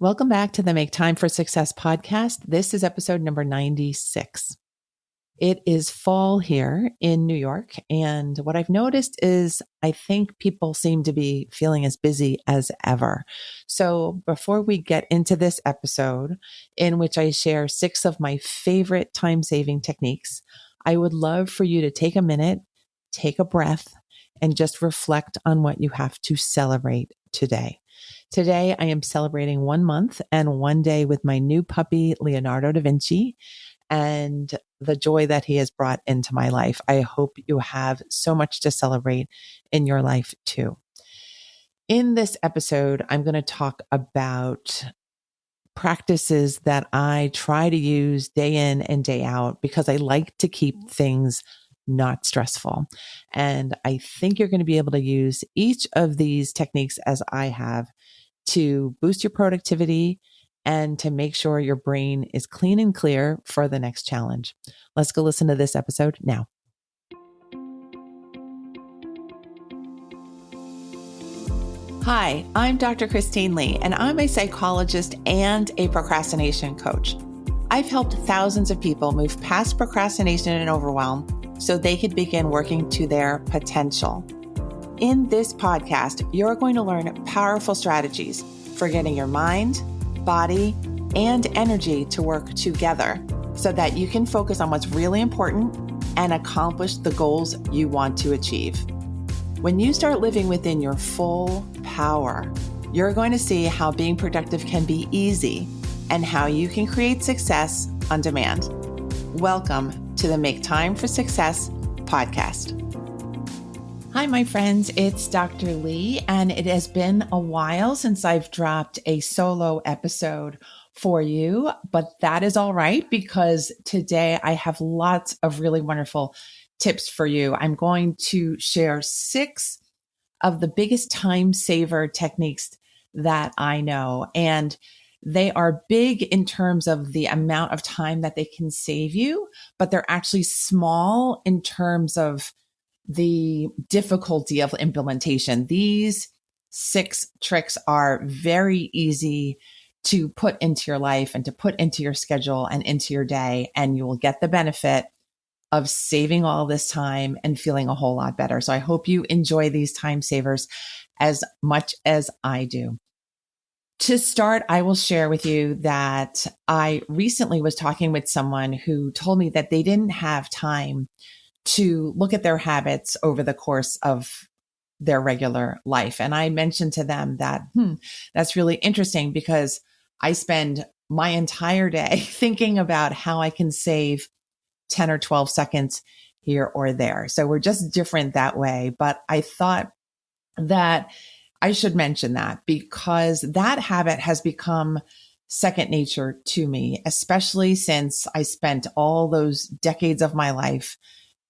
Welcome back to the Make Time for Success podcast. This is episode number 96. It is fall here in New York. And what I've noticed is I think people seem to be feeling as busy as ever. So before we get into this episode, in which I share 6 of my favorite time-saving techniques, I would love for you to take a minute, take a breath, and just reflect on what you have to celebrate today. Today, I am celebrating 1 month and 1 day with my new puppy, Leonardo da Vinci, and the joy that he has brought into my life. I hope you have so much to celebrate in your life too. In this episode, I'm going to talk about practices that I try to use day in and day out because I like to keep things not stressful. And I think you're going to be able to use each of these techniques as I have to boost your productivity and to make sure your brain is clean and clear for the next challenge. Let's go listen to this episode now. Hi, I'm Dr. Christine Lee, and I'm a psychologist and a procrastination coach. I've helped thousands of people move past procrastination and overwhelm so they could begin working to their potential. In this podcast, you're going to learn powerful strategies for getting your mind, body, and energy to work together so that you can focus on what's really important and accomplish the goals you want to achieve. When you start living within your full power, you're going to see how being productive can be easy and how you can create success on demand. Welcome to the Make Time for Success podcast. Hi, my friends. It's Dr. Lee, and it has been a while since I've dropped a solo episode for you, but that is all right because today I have lots of really wonderful tips for you. I'm going to share 6 of the biggest time saver techniques that I know, and they are big in terms of the amount of time that they can save you, but they're actually small in terms of the difficulty of implementation. These 6 tricks are very easy to put into your life and to put into your schedule and into your day, and you will get the benefit of saving all this time and feeling a whole lot better. So I hope you enjoy these time savers as much as I do. To start, I will share with you that I recently was talking with someone who told me that they didn't have time to look at their habits over the course of their regular life. And I mentioned to them that, that's really interesting because I spend my entire day thinking about how I can save 10 or 12 seconds here or there. So we're just different that way. But I thought that I should mention that because that habit has become second nature to me, especially since I spent all those decades of my life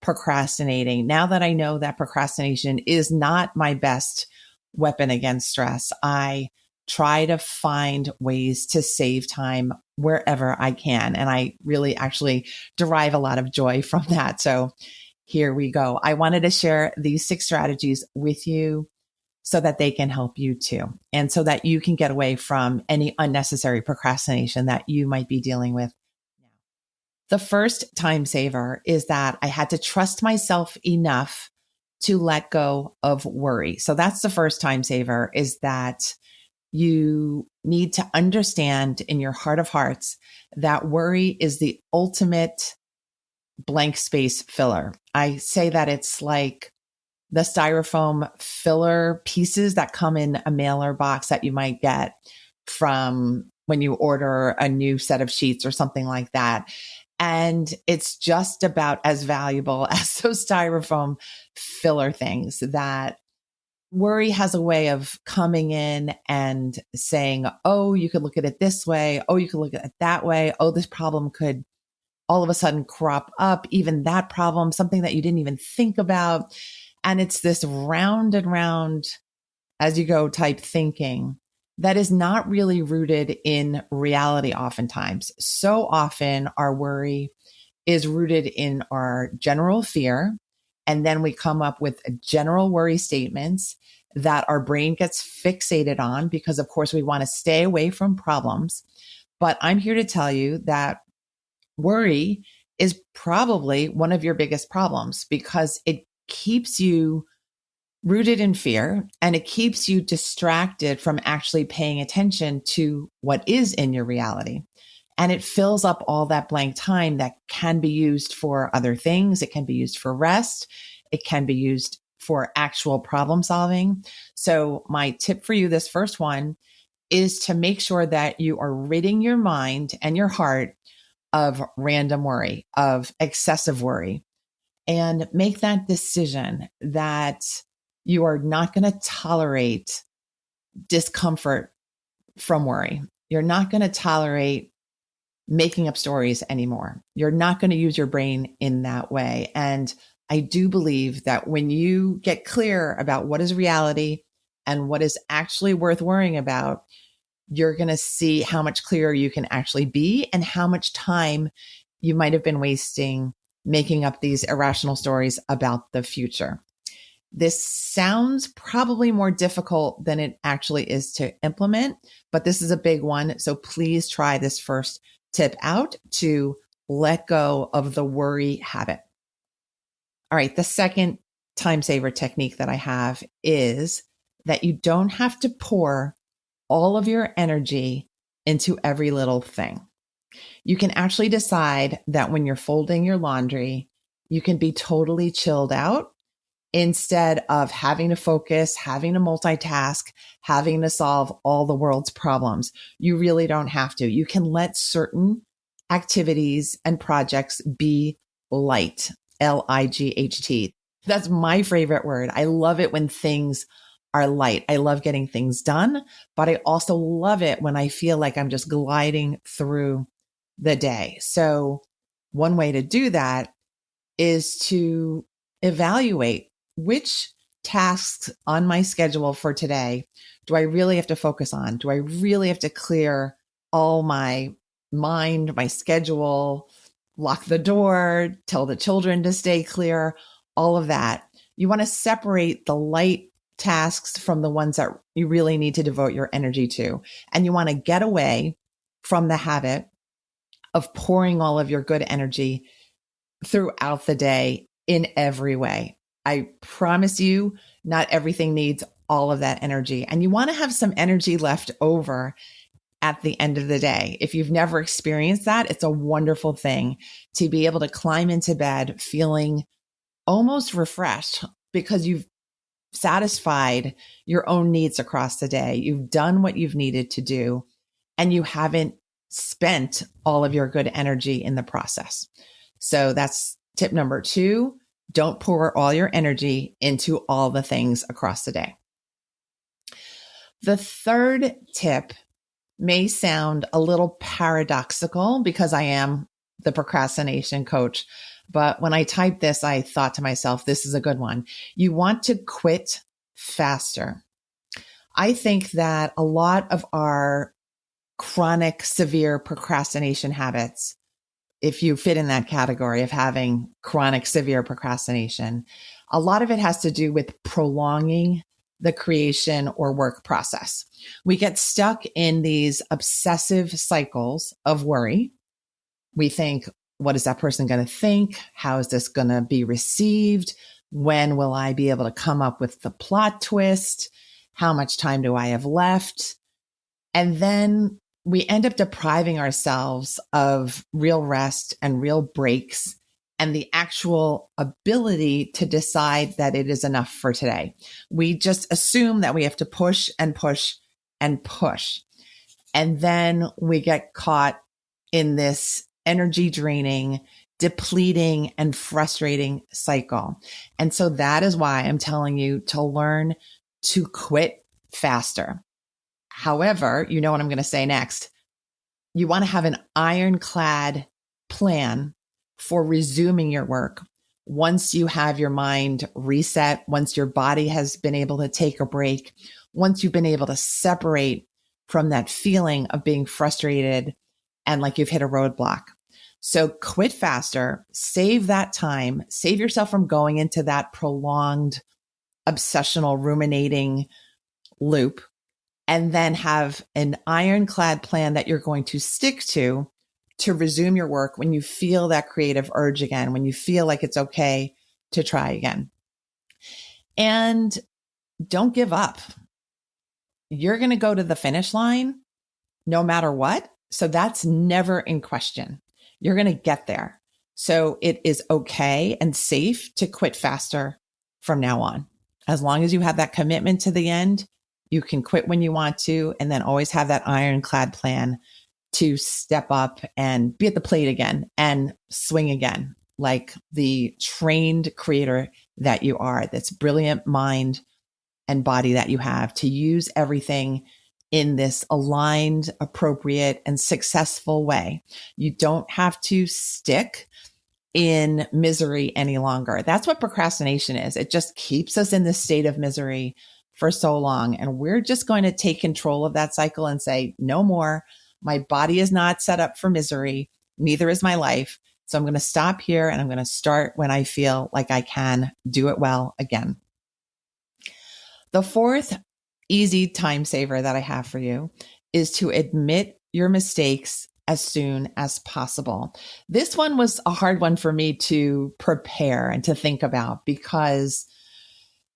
procrastinating. Now that I know that procrastination is not my best weapon against stress, I try to find ways to save time wherever I can. And I really actually derive a lot of joy from that. So here we go. I wanted to share these 6 strategies with you so that they can help you too. And so that you can get away from any unnecessary procrastination that you might be dealing with. The first time saver is that I had to trust myself enough to let go of worry. So that's the first time saver, is that you need to understand in your heart of hearts that worry is the ultimate blank space filler. I say that it's like the styrofoam filler pieces that come in a mailer box that you might get from when you order a new set of sheets or something like that. And it's just about as valuable as those styrofoam filler things. That worry has a way of coming in and saying, oh, you could look at it this way. Oh, you could look at it that way. Oh, this problem could all of a sudden crop up. Even that problem, something that you didn't even think about. And it's this round and round as you go type thinking that is not really rooted in reality oftentimes. So often our worry is rooted in our general fear. And then we come up with general worry statements. that our brain gets fixated on because, of course, we want to stay away from problems. But I'm here to tell you that worry is probably one of your biggest problems because it keeps you rooted in fear and it keeps you distracted from actually paying attention to what is in your reality. And it fills up all that blank time that can be used for other things. It can be used for rest. It can be used for actual problem solving. So my tip for you, this first one, is to make sure that you are ridding your mind and your heart of random worry, of excessive worry, and make that decision that you are not going to tolerate discomfort from worry. You're not going to tolerate making up stories anymore. You're not going to use your brain in that way. And I do believe that when you get clear about what is reality and what is actually worth worrying about, you're going to see how much clearer you can actually be and how much time you might have been wasting making up these irrational stories about the future. This sounds probably more difficult than it actually is to implement, but this is a big one. So please try this first tip out to let go of the worry habit. All right. The second time saver technique that I have is that you don't have to pour all of your energy into every little thing. You can actually decide that when you're folding your laundry, you can be totally chilled out instead of having to focus, having to multitask, having to solve all the world's problems. You really don't have to. You can let certain activities and projects be light, Light. That's my favorite word. I love it when things are light. I love getting things done, but I also love it when I feel like I'm just gliding through the day. So one way to do that is to evaluate which tasks on my schedule for today do I really have to focus on? Do I really have to clear all my mind, my schedule, lock the door, tell the children to stay clear, all of that. You want to separate the light tasks from the ones that you really need to devote your energy to. And you want to get away from the habit of pouring all of your good energy throughout the day in every way. I promise you, not everything needs all of that energy. And you want to have some energy left over at the end of the day. If you've never experienced that, it's a wonderful thing to be able to climb into bed feeling almost refreshed because you've satisfied your own needs across the day. You've done what you've needed to do, and you haven't spent all of your good energy in the process. So that's tip number 2. Don't pour all your energy into all the things across the day. The third tip may sound a little paradoxical because I am the procrastination coach. But when I typed this, I thought to myself, this is a good one. You want to quit faster. I think that a lot of our chronic, severe procrastination habits, if you fit in that category of having chronic, severe procrastination, a lot of it has to do with prolonging the creation or work process. We get stuck in these obsessive cycles of worry. We think, what is that person going to think? How is this going to be received? When will I be able to come up with the plot twist? How much time do I have left? And then we end up depriving ourselves of real rest and real breaks and the actual ability to decide that it is enough for today. We just assume that we have to push and push and push. And then we get caught in this energy draining, depleting, and frustrating cycle. And so that is why I'm telling you to learn to quit faster. However, you know what I'm going to say next. You want to have an ironclad plan for resuming your work once you have your mind reset, once your body has been able to take a break, once you've been able to separate from that feeling of being frustrated and like you've hit a roadblock. So quit faster, save that time, save yourself from going into that prolonged obsessional ruminating loop, and then have an ironclad plan that you're going to stick to resume your work when you feel that creative urge again, when you feel like it's okay to try again. And don't give up. You're going to go to the finish line no matter what. So that's never in question. You're going to get there. So it is okay and safe to quit faster from now on. As long as you have that commitment to the end, you can quit when you want to, and then always have that ironclad plan to step up and be at the plate again and swing again, like the trained creator that you are, that's brilliant mind and body that you have, to use everything in this aligned, appropriate, and successful way. You don't have to stick in misery any longer. That's what procrastination is. It just keeps us in this state of misery for so long. And we're just going to take control of that cycle and say, no more. My body is not set up for misery. Neither is my life. So I'm going to stop here and I'm going to start when I feel like I can do it well again. The fourth easy time saver that I have for you is to admit your mistakes as soon as possible. This one was a hard one for me to prepare and to think about because,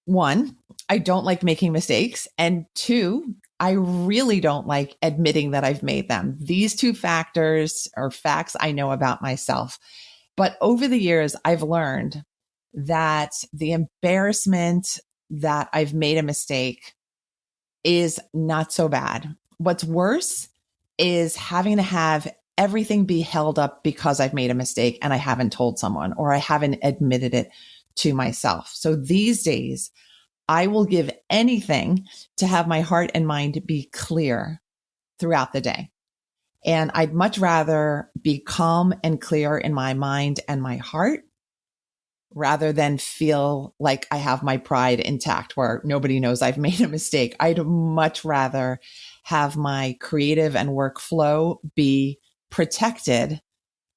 one, I don't like making mistakes, and two, I really don't like admitting that I've made them. These two factors are facts I know about myself. But over the years, I've learned that the embarrassment that I've made a mistake is not so bad. What's worse is having to have everything be held up because I've made a mistake and I haven't told someone, or I haven't admitted it to myself. So these days, I will give anything to have my heart and mind be clear throughout the day. And I'd much rather be calm and clear in my mind and my heart rather than feel like I have my pride intact where nobody knows I've made a mistake. I'd much rather have my creative and workflow be protected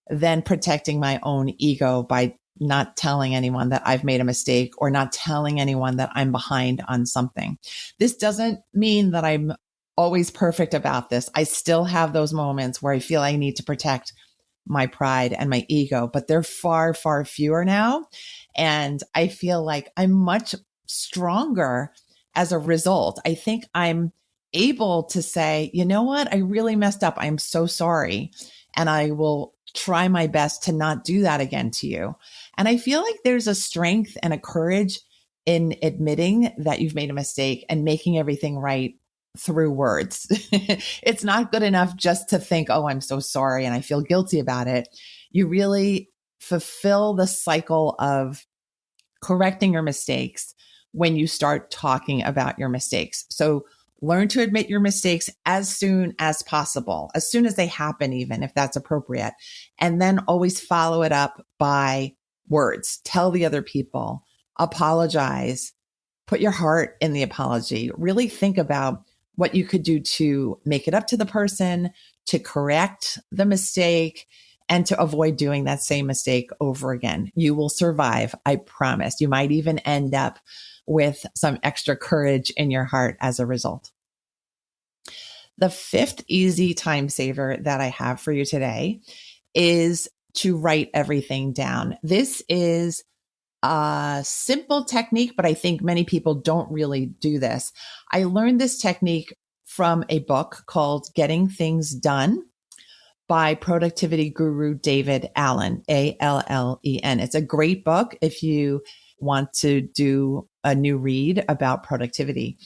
than protecting my own ego by not telling anyone that I've made a mistake or not telling anyone that I'm behind on something. This doesn't mean that I'm always perfect about this. I still have those moments where I feel I need to protect my pride and my ego, but they're far, far fewer now. And I feel like I'm much stronger as a result. I think I'm able to say, you know what? I really messed up. I'm so sorry. And I will try my best to not do that again to you. And I feel like there's a strength and a courage in admitting that you've made a mistake and making everything right through words. It's not good enough just to think, oh, I'm so sorry and I feel guilty about it. You really fulfill the cycle of correcting your mistakes when you start talking about your mistakes. So learn to admit your mistakes as soon as possible, as soon as they happen, even if that's appropriate. And then always follow it up by words. Tell the other people, apologize, put your heart in the apology. Really think about what you could do to make it up to the person, to correct the mistake, and to avoid doing that same mistake over again. You will survive. I promise. You might even end up with some extra courage in your heart as a result. The fifth easy time saver that I have for you today is to write everything down. This is a simple technique, but I think many people don't really do this. I learned this technique from a book called Getting Things Done by productivity guru David Allen, Allen. It's a great book if you want to do a new read about productivity.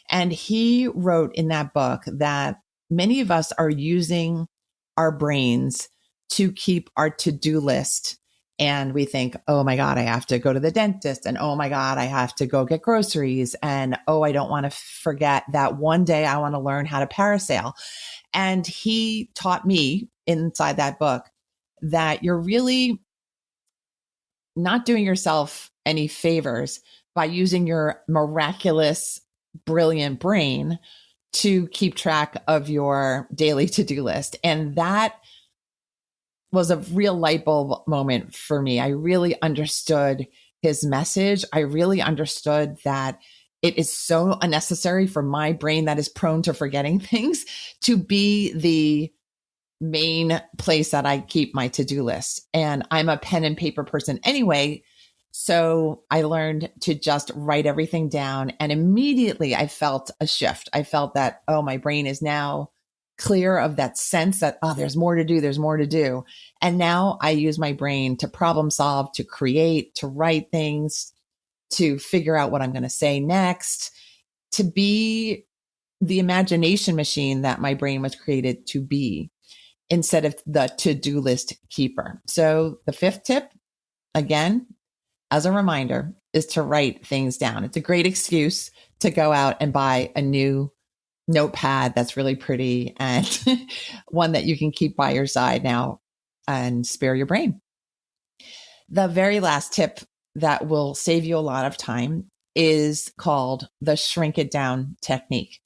And he wrote in that book that many of us are using our brains to keep our to-do list. And we think, oh my God, I have to go to the dentist. And oh my God, I have to go get groceries. And oh, I don't want to forget that one day I want to learn how to parasail. And he taught me inside that book that you're really not doing yourself any favors by using your miraculous, brilliant brain to keep track of your daily to-do list. And that was a real light bulb moment for me. I really understood his message, I really understood that it is so unnecessary for my brain that is prone to forgetting things to be the main place that I keep my to-do list. And I'm a pen and paper person anyway. So I learned to just write everything down. And immediately I felt a shift. I felt that, oh, my brain is now clear of that sense that, oh, there's more to do. There's more to do. And now I use my brain to problem solve, to create, to write things, to figure out what I'm going to say next, to be the imagination machine that my brain was created to be, instead of the to-do list keeper. So the fifth tip, again, as a reminder, is to write things down. It's a great excuse to go out and buy a new notepad that's really pretty and one that you can keep by your side now and spare your brain. The very last tip that will save you a lot of time is called the shrink it down technique.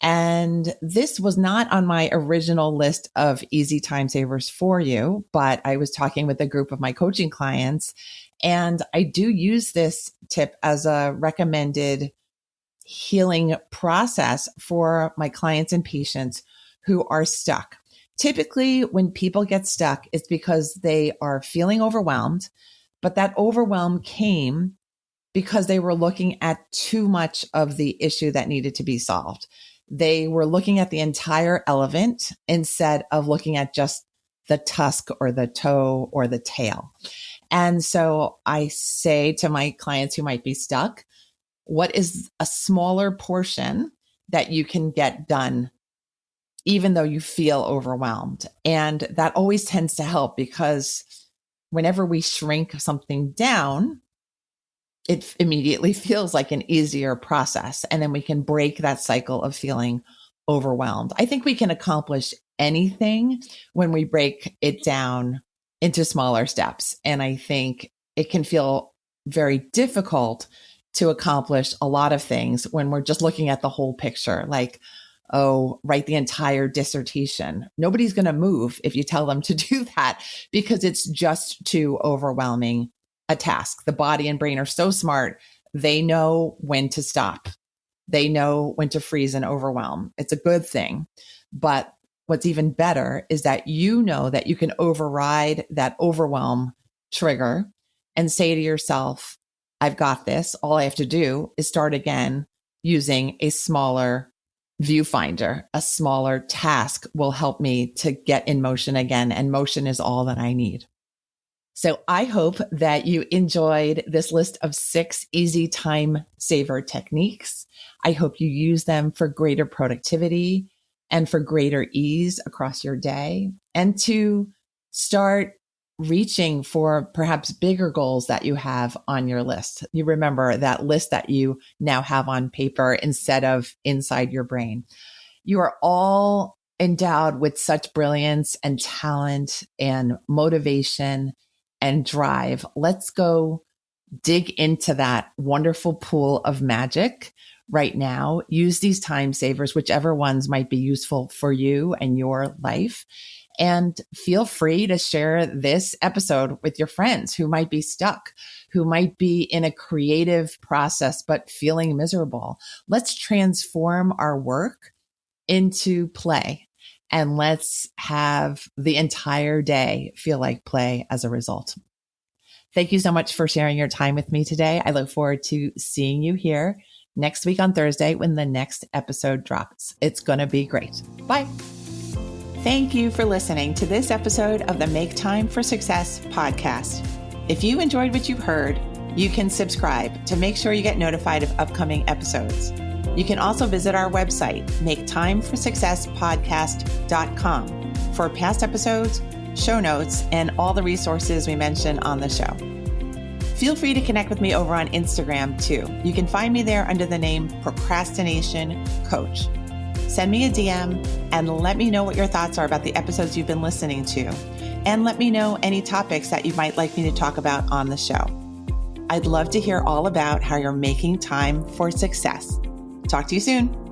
And this was not on my original list of easy time savers for you, but I was talking with a group of my coaching clients, and I do use this tip as a recommended healing process for my clients and patients who are stuck. Typically, when people get stuck, it's because they are feeling overwhelmed, but that overwhelm came because they were looking at too much of the issue that needed to be solved. They were looking at the entire elephant instead of looking at just the tusk or the toe or the tail. And so I say to my clients who might be stuck, what is a smaller portion that you can get done, even though you feel overwhelmed? And that always tends to help, because whenever we shrink something down, it immediately feels like an easier process. And then we can break that cycle of feeling overwhelmed. I think we can accomplish anything when we break it down into smaller steps. And I think it can feel very difficult to accomplish a lot of things when we're just looking at the whole picture, like, oh, write the entire dissertation. Nobody's going to move if you tell them to do that, because it's just too overwhelming a task. The body and brain are so smart. They know when to stop. They know when to freeze and overwhelm. It's a good thing. But what's even better is that you know that you can override that overwhelm trigger and say to yourself, I've got this. All I have to do is start again using a smaller viewfinder. A smaller task will help me to get in motion again. And motion is all that I need. So I hope that you enjoyed this list of 6 easy time saver techniques. I hope you use them for greater productivity and for greater ease across your day, and to start reaching for perhaps bigger goals that you have on your list. You remember that list that you now have on paper instead of inside your brain. You are all endowed with such brilliance and talent and motivation and drive. Let's go dig into that wonderful pool of magic right now. Use these time savers, whichever ones might be useful for you and your life. And feel free to share this episode with your friends who might be stuck, who might be in a creative process, but feeling miserable. Let's transform our work into play. And let's have the entire day feel like play as a result. Thank you so much for sharing your time with me today. I look forward to seeing you here next week on Thursday when the next episode drops. It's going to be great. Bye. Thank you for listening to this episode of the Make Time for Success podcast. If you enjoyed what you've heard, you can subscribe to make sure you get notified of upcoming episodes. You can also visit our website, maketimeforsuccesspodcast.com, for past episodes, show notes, and all the resources we mention on the show. Feel free to connect with me over on Instagram too. You can find me there under the name Procrastination Coach. Send me a DM and let me know what your thoughts are about the episodes you've been listening to. And let me know any topics that you might like me to talk about on the show. I'd love to hear all about how you're making time for success. Talk to you soon.